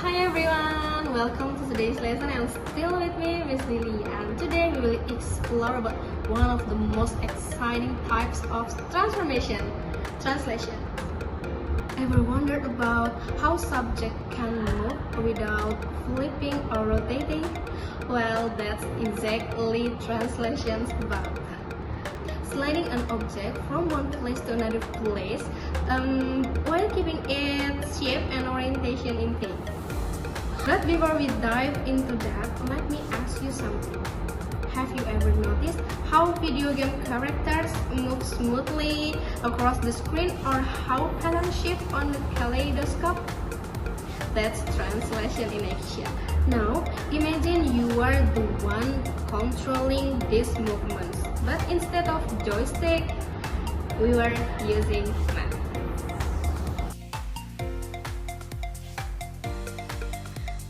Hi everyone, welcome to today's lesson and still with me, Ms.Lily, and today we will explore about one of the most exciting types of transformation, translation. Ever wondered about how subject can move without flipping or rotating? Well, that's exactly translation's about. Sliding an object from one place to another place while keeping its shape and orientation intact. But before we dive into that, let me ask you something. Have you ever noticed how video game characters move smoothly across the screen or how patterns shift on the kaleidoscope? That's translation in action. Now, imagine you are the one controlling these movements, but instead of joystick, we were using math.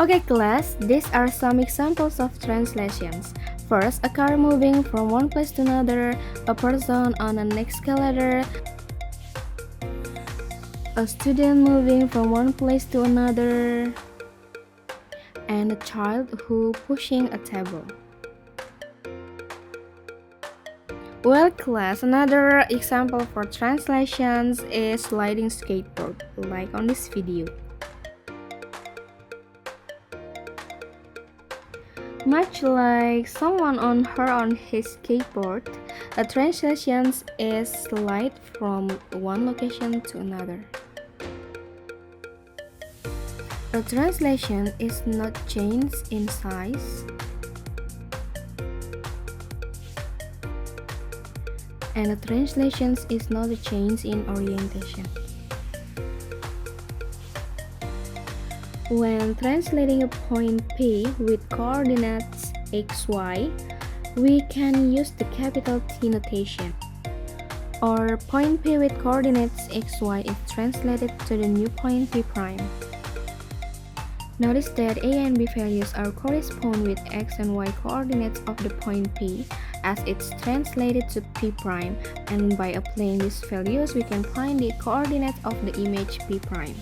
Okay class, these are some examples of translations. First, a car moving from one place to another, a person on an escalator, a student moving from one place to another, and a child who pushing a table. Well class, another example for translations is sliding skateboard, like on this video. Much like someone on his skateboard, a translation is slide from one location to another. A translation is not change in size, and a translation is not a change in orientation. When translating a point P with coordinates xy, we can use the capital T notation. Or point P with coordinates xy is translated to the new point P prime. Notice that A and B values are correspond with x and y coordinates of the point P as it's translated to P prime, and by applying these values we can find the coordinates of the image P prime.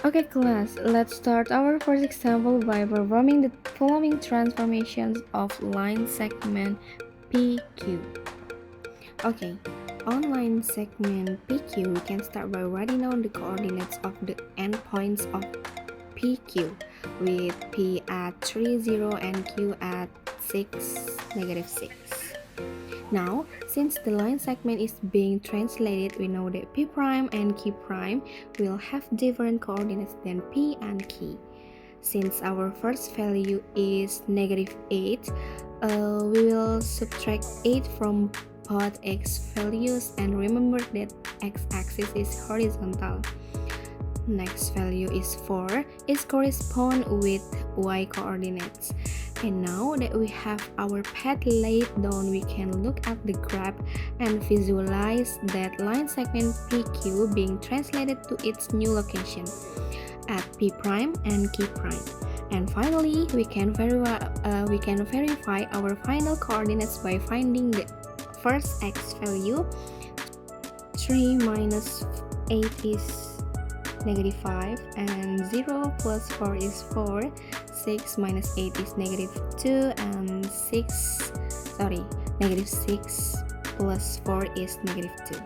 Okay class, let's start our first example by performing the following transformations of line segment PQ. Okay, on line segment PQ, we can start by writing down the coordinates of the endpoints of PQ with P at 3, 0 and Q at 6, -6. Now, since the line segment is being translated, we know that P prime and Q prime will have different coordinates than P and Q. Since our first value is -8, we will subtract 8 from both x values, and remember that x-axis is horizontal. Next value is 4, is correspond with y coordinates. And now that we have our path laid down, we can look at the graph and visualize that line segment PQ being translated to its new location at P prime and Q prime. And finally, we can verify our final coordinates by finding the first x value. 3 minus 8 is -5, and 0 plus 4 is 4. 6 minus 8 is -2, and -6 plus 4 is -2.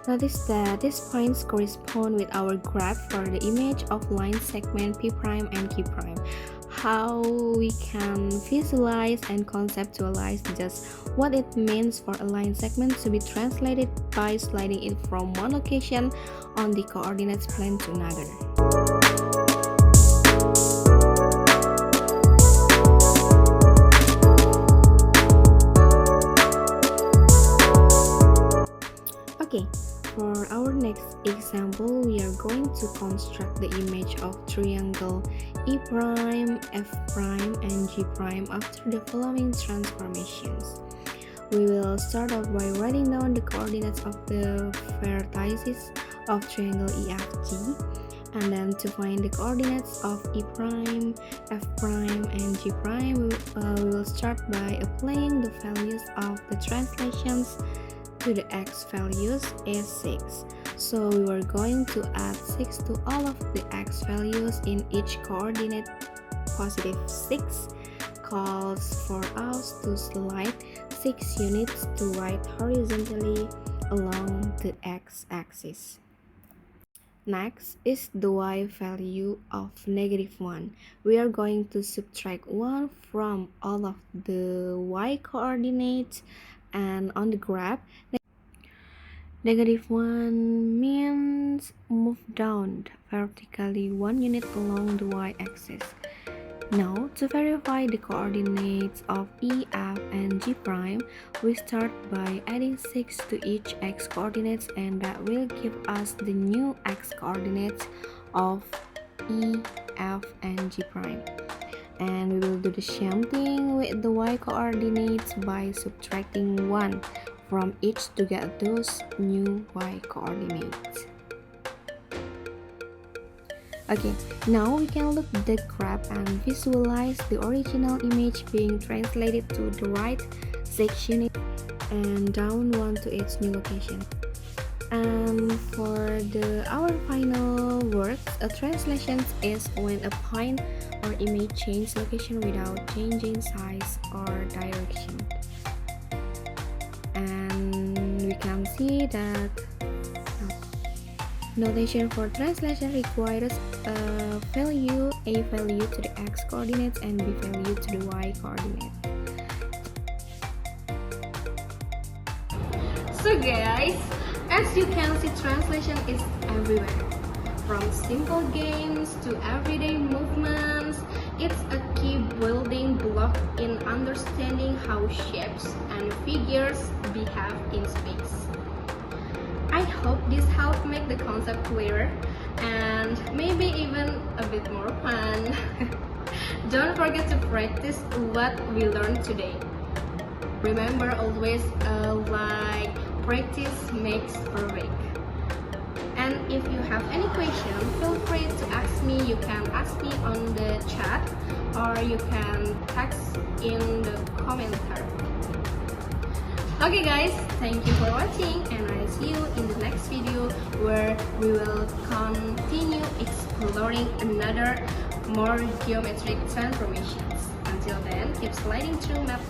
Notice that these points correspond with our graph for the image of line segment P prime and Q prime. How we can visualize and conceptualize just what it means for a line segment to be translated by sliding it from one location on the coordinates plane to another. Okay, for our next example, we are going to construct the image of triangle E prime, F prime, and G prime after the following transformations. We will start off by writing down the coordinates of the vertices of triangle EFG, and then to find the coordinates of E prime, F prime, and G prime, we will start by applying the values of the translations to the x values is 6. So we are going to add 6 to all of the x values in each coordinate. Positive 6 calls for us to slide 6 units to right horizontally along the x-axis. Next is the y value of -1. We are going to subtract 1 from all of the y coordinates, and on the graph, -1 means move down vertically 1 unit along the y-axis. Now, to verify the coordinates of E, F, and G prime, we start by adding 6 to each x coordinates, and that will give us the new x coordinates of E, F, and G prime. And we will do the same thing with the y coordinates by subtracting 1 from each to get those new y coordinates. Okay, now we can look at the graph and visualize the original image being translated to the right 6 units and down 1 to its new location. And for our final words, a translation is when a point or image changes location without changing size or direction. And we can see that notation for translation requires a value to the x coordinates and b value to the y coordinate. So guys, as you can see, translation is everywhere. From simple games to everyday movements, it's a key building block in understanding how shapes and figures behave in space. I hope this helped make the concept clearer and maybe even a bit more fun. Don't forget to practice what we learned today. Remember always, like, practice makes perfect. And if you have any question, feel free to ask me. You can ask me on the chat or you can text in the commentary. Okay guys, thank you for watching and I'll see you in the next video where we will continue exploring another more geometric transformations. Until then, keep sliding through math.